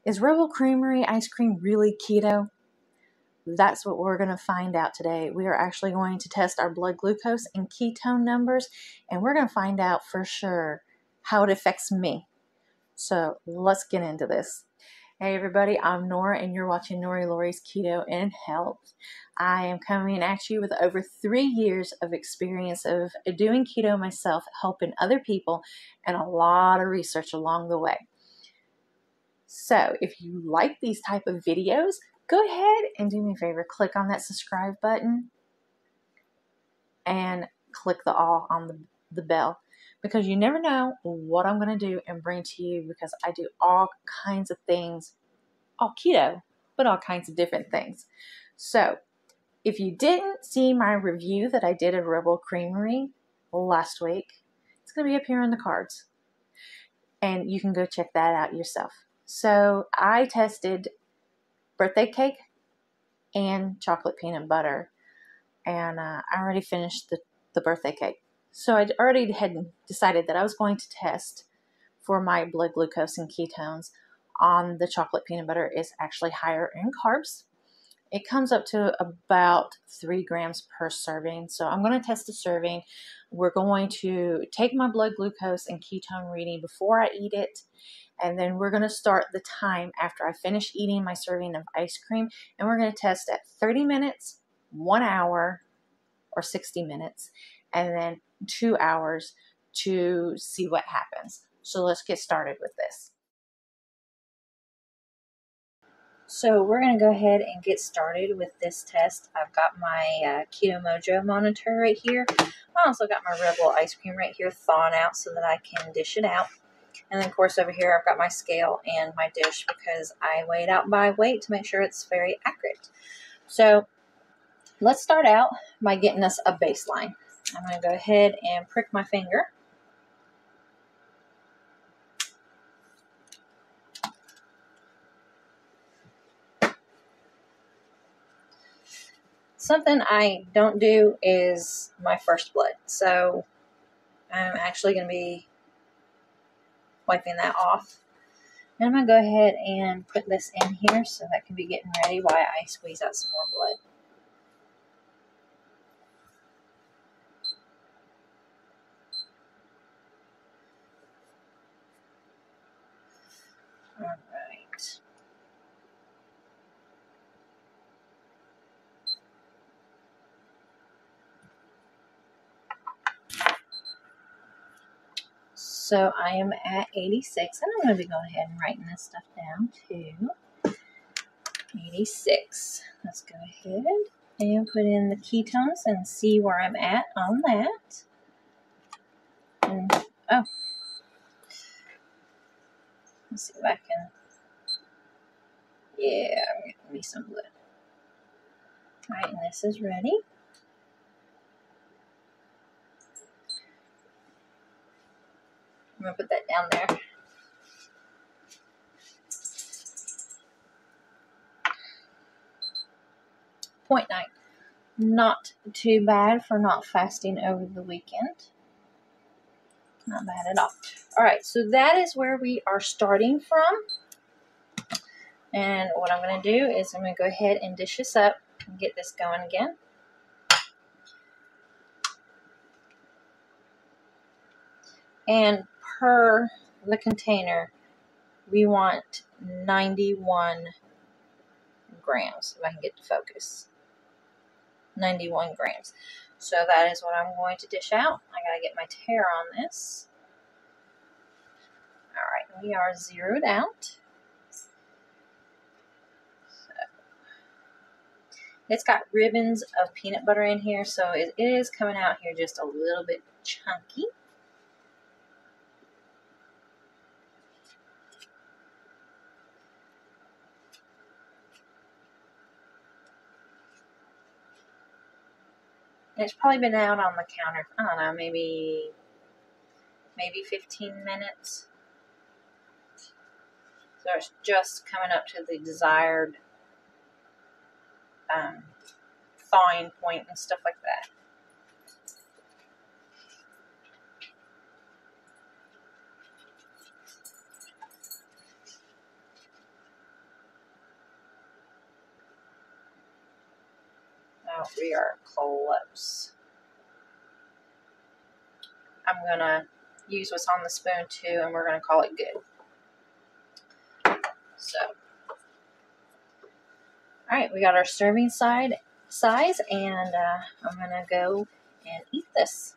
Is Rebel Creamery Ice Cream really keto? That's what we're going to find out today. We are actually going to test our blood glucose and ketone numbers, and we're going to find out for sure how it affects me. So let's get into this. Hey everybody, I'm Nora and you're watching Nori Lori's Keto and Health. I am coming at you with over 3 years of experience of doing keto myself, helping other people, and a lot of research along the way. So if you like these type of videos, go ahead and do me a favor, click on that subscribe button and click the all on the bell, because you never know what I'm going to do and bring to you, because I do all kinds of things, all keto, but all kinds of different things. So if you didn't see my review that I did of Rebel Creamery last week, it's going to be up here in the cards and you can go check that out yourself. So I tested birthday cake and chocolate peanut butter, and I already finished the birthday cake. So I already had decided that I was going to test for my blood glucose and ketones on the chocolate peanut butter. Is actually higher in carbs. It comes up to about 3 grams per serving. So I'm going to test the serving. We're going to take my blood glucose and ketone reading before I eat it. And then we're going to start the time after I finish eating my serving of ice cream. And we're going to test at 30 minutes, 1 hour, or 60 minutes, and then 2 hours to see what happens. So let's get started with this. So we're going to go ahead and get started with this test. I've got my Keto Mojo monitor right here. I also got my Rebel ice cream right here thawing out so that I can dish it out. And then, of course, over here I've got my scale and my dish because I weigh it out by weight to make sure it's very accurate. So let's start out by getting us a baseline. I'm going to go ahead and prick my finger. Something I don't do is my first blood. So I'm actually going to be wiping that off. And I'm going to go ahead and put this in here so that can be getting ready while I squeeze out some more blood. All right. So I am at 86, and I'm going to be going ahead and writing this stuff down to 86. Let's go ahead and put in the ketones and see where I'm at on that. And, oh, let's see if I can, yeah, I'm getting me some blood. All right, and this is ready. I'm going to put that down there. .9. Not too bad for not fasting over the weekend. Not bad at all. All right, so that is where we are starting from. And what I'm going to do is I'm going to go ahead and dish this up and get this going again. And per the container, we want 91 grams, if I can get to focus. 91 grams. So that is what I'm going to dish out. I got to get my tare on this. All right, we are zeroed out. So, it's got ribbons of peanut butter in here, so it is coming out here just a little bit chunky. It's probably been out on the counter, I don't know, maybe 15 minutes. So it's just coming up to the desired thawing point and stuff like that. now we are close. I'm going to use what's on the spoon too, and we're going to call it good. So, all right, we got our serving size, and I'm going to go and eat this.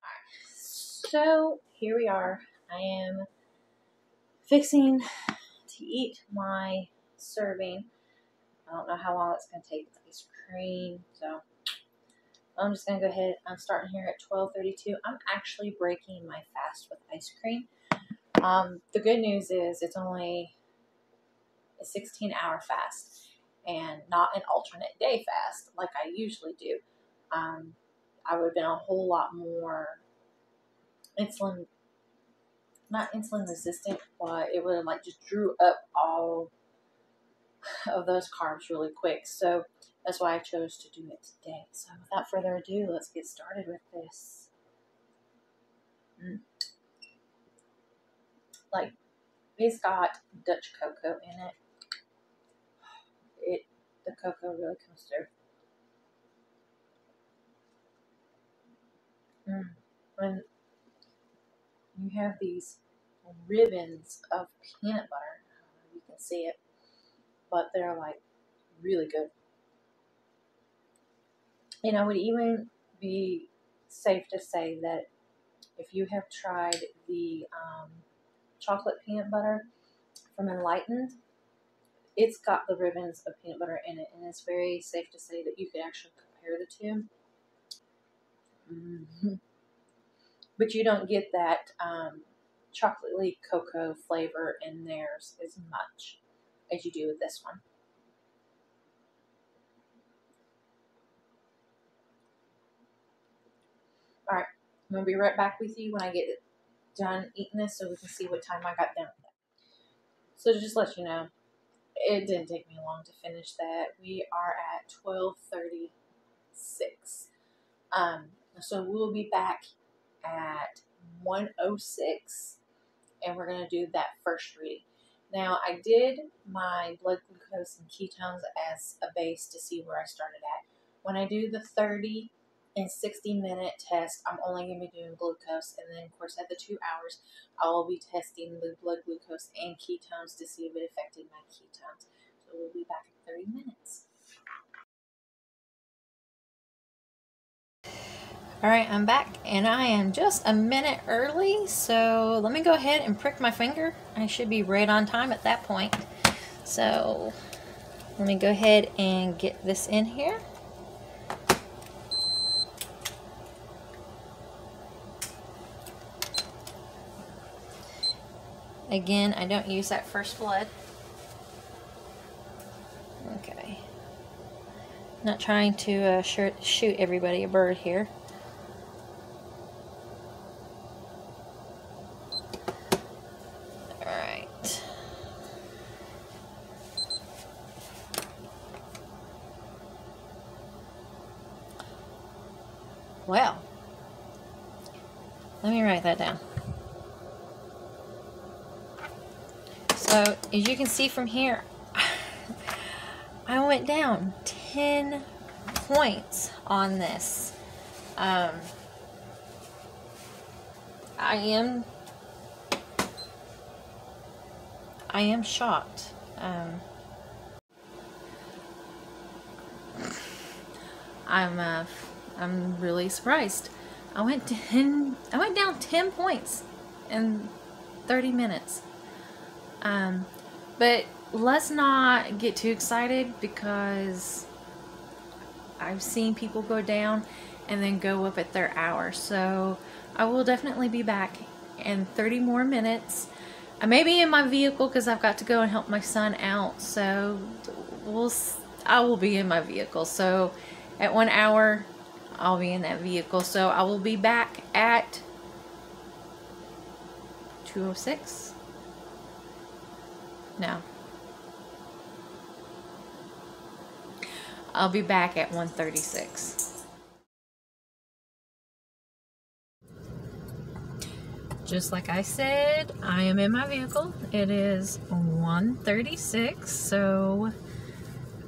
All right, so here we are. I am fixing to eat my serving. I don't know how long it's going to take. It's ice cream, so I'm just going to go ahead. I'm starting here at 12:32. I'm actually breaking my fast with ice cream. The good news is it's only a 16-hour fast and not an alternate day fast like I usually do. I would have been a whole lot more not insulin resistant, but it would have like just drew up all of those carbs really quick. So that's why I chose to do it today. So without further ado, let's get started with this. Like, it's got Dutch cocoa in it. The cocoa really comes through. When you have these ribbons of peanut butter, I don't know if you can see it, but they're like really good. And I would even be safe to say that if you have tried the chocolate peanut butter from Enlightened, it's got the ribbons of peanut butter in it, and it's very safe to say that you could actually compare the two. But you don't get that chocolatey cocoa flavor in theirs as much as you do with this one. All right, I'm going to be right back with you when I get done eating this so we can see what time I got done with it. So to just let you know, it didn't take me long to finish that. We are at 12:36. So we'll be back at 1:06, and we're going to do that first reading. Now, I did my blood glucose and ketones as a base to see where I started at. When I do the 30 and 60-minute test, I'm only going to be doing glucose, and then, of course, at the 2 hours, I will be testing the blood glucose and ketones to see if it affected my ketones. So we'll be back in 30 minutes. All right, I'm back, and I am just a minute early, so let me go ahead and prick my finger. I should be right on time at that point. So let me go ahead and get this in here. Again, I don't use that first blood. Okay. Not trying to shoot everybody a bird here. Alright. Well, let me write that down. So, as you can see from here, I went down 10 points on this. I am shocked. I'm really surprised. I went down 10 points in 30 minutes. But let's not get too excited, because I've seen people go down and then go up at their hour. So I will definitely be back in 30 more minutes. I may be in my vehicle because I've got to go and help my son out. So I will be in my vehicle. So at 1 hour, I'll be in that vehicle. So I will be back at 2:06. No. I'll be back at 1:36. Just like I said, I am in my vehicle. It is 1:36, so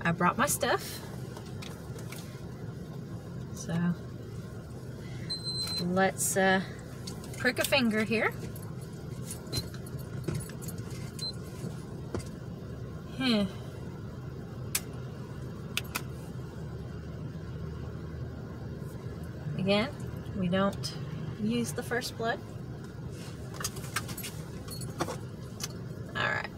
I brought my stuff. So let's prick a finger here. Again, we don't use the first blood. All right.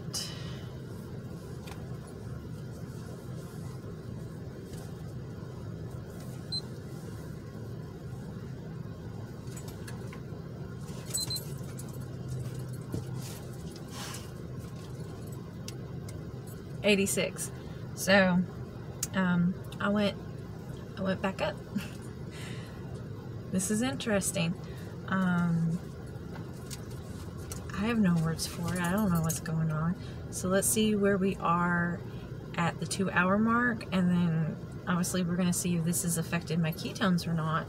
$86. So I went back up. This is interesting. I have no words for it. I don't know what's going on. So let's see where we are at the 2-hour mark, and then obviously we're going to see if this has affected my ketones or not.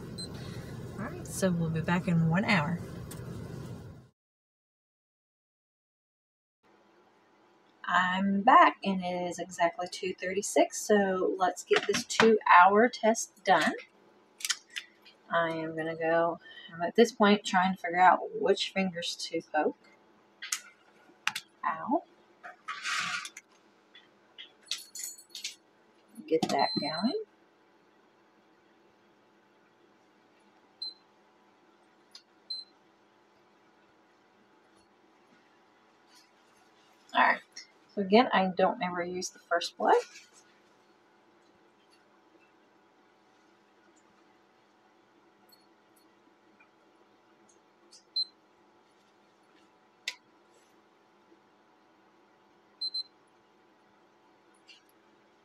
All right, so we'll be back in 1 hour. I'm back, and it is exactly 2:36, so let's get this 2-hour test done. I am going to go, I'm at this point trying to figure out which fingers to poke. Ow. Get that going. Alright, so again, I don't ever use the first blood.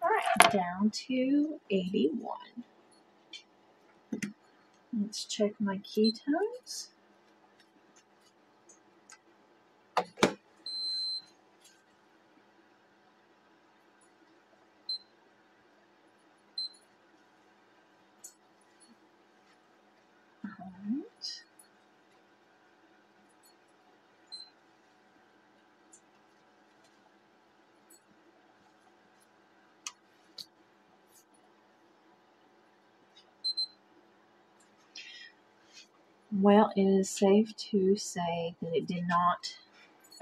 Alright, down to 81. Let's check my ketones. Alright. Well, it is safe to say that it did not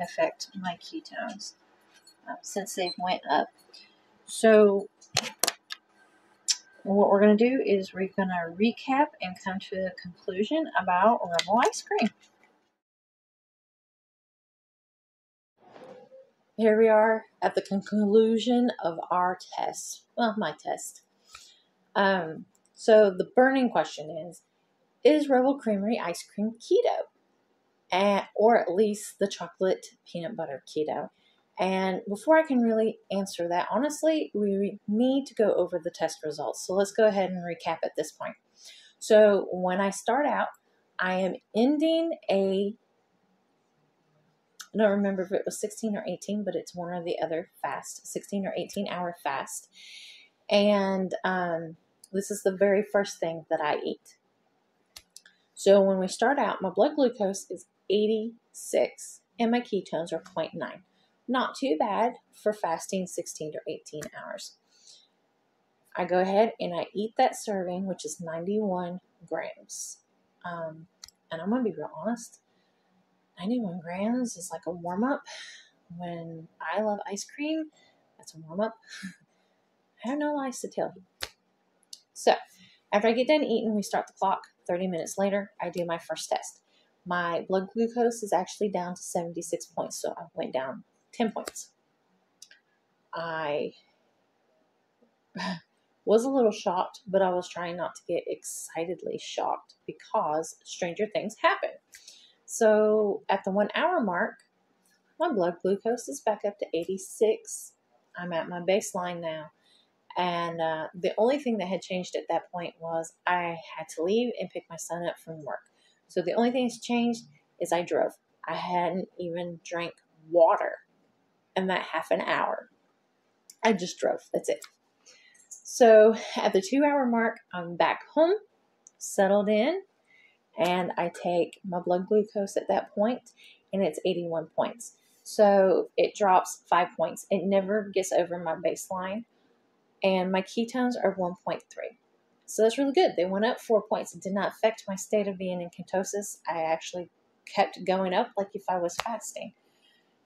affect my ketones since they went up. So what we're going to do is we're going to recap and come to a conclusion about Rebel Ice Cream. Here we are at the conclusion of our test. Well, my test. So the burning question is Rebel Creamery Ice Cream keto? Or at least the chocolate peanut butter keto? And before I can really answer that, honestly, we need to go over the test results. So let's go ahead and recap at this point. So when I start out, I am ending I don't remember if it was 16 or 18, but it's one or the other fast, 16 or 18 hour fast. And this is the very first thing that I eat. So when we start out, my blood glucose is 86 and my ketones are 0.9. Not too bad for fasting 16 or 18 hours. I go ahead and I eat that serving, which is 91 grams. And I'm going to be real honest. 91 grams is like a warm-up. When I love ice cream, that's a warm-up. I have no lies to tell you. So, after I get done eating, we start the clock. 30 minutes later, I do my first test. My blood glucose is actually down to 76 points, so I went down 10 points. I was a little shocked, but I was trying not to get excitedly shocked because stranger things happen. So at the 1 hour mark, my blood glucose is back up to 86. I'm at my baseline now. And the only thing that had changed at that point was I had to leave and pick my son up from work. So the only thing that's changed is I drove. I hadn't even drank water in that half an hour. I just drove. That's it. So at the 2 hour mark, I'm back home, settled in, and I take my blood glucose at that point, and it's 81 points. So it drops 5 points. It never gets over my baseline. And my ketones are 1.3. So that's really good. They went up 4 points. It did not affect my state of being in ketosis. I actually kept going up like if I was fasting.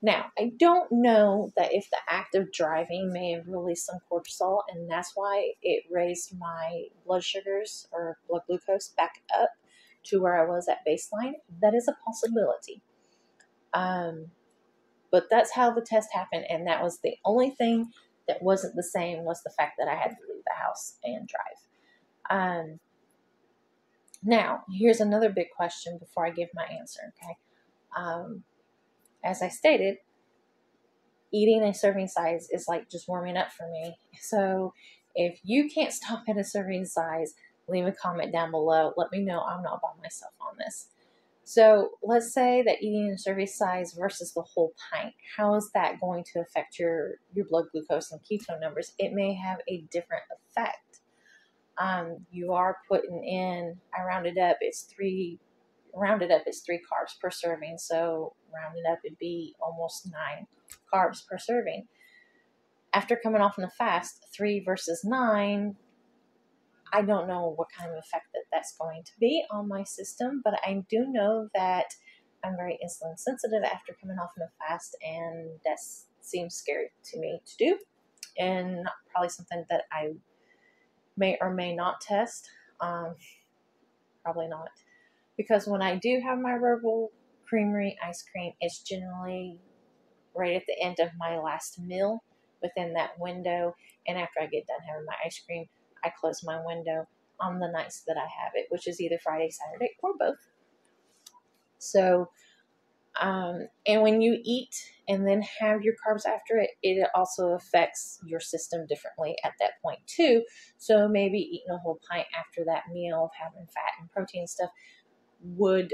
Now, I don't know that if the act of driving may have released some cortisol, and that's why it raised my blood sugars or blood glucose back up to where I was at baseline. That is a possibility. But that's how the test happened, and that was the only thing that wasn't the same was the fact that I had to leave the house and drive. Now, here's another big question before I give my answer, okay? As I stated, eating a serving size is like just warming up for me. So if you can't stop at a serving size, leave a comment down below. Let me know I'm not by myself on this. So let's say that eating a serving size versus the whole pint, how is that going to affect your blood glucose and ketone numbers? It may have a different effect. You are putting in, I rounded up, it's 3 carbs per serving. So rounded up, it'd be almost 9 carbs per serving. After coming off on a fast, 3 versus 9, I don't know what kind of effect that's going to be on my system, but I do know that I'm very insulin sensitive after coming off on a fast, and that seems scary to me to do, and probably something that I may or may not test. Probably not. Because when I do have my Rebel Creamery ice cream, it's generally right at the end of my last meal within that window. And after I get done having my ice cream, I close my window on the nights that I have it, which is either Friday, Saturday, or both. So, and when you eat and then have your carbs after it, it also affects your system differently at that point too. So maybe eating a whole pint after that meal of having fat and protein stuff would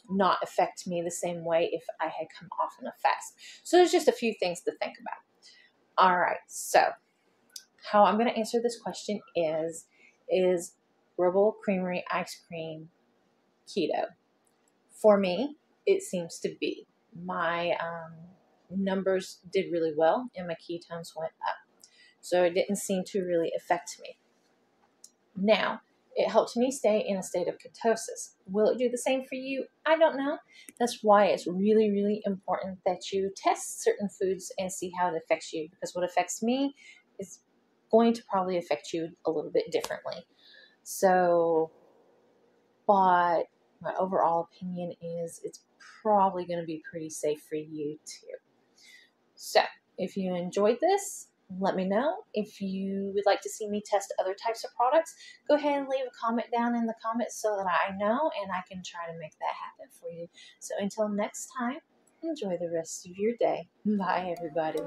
not affect me the same way if I had come off on a fast. So there's just a few things to think about. All right, so how I'm going to answer this question is Rebel Creamery Ice Cream keto? For me, it seems to be. My numbers did really well and my ketones went up. So it didn't seem to really affect me. Now, it helps me stay in a state of ketosis. Will it do the same for you? I don't know. That's why it's really, really important that you test certain foods and see how it affects you, because what affects me is going to probably affect you a little bit differently. So, but my overall opinion is it's probably going to be pretty safe for you too. So, if you enjoyed this, let me know. If you would like to see me test other types of products, go ahead and leave a comment down in the comments so that I know and I can try to make that happen for you. So until next time, enjoy the rest of your day. Bye, everybody.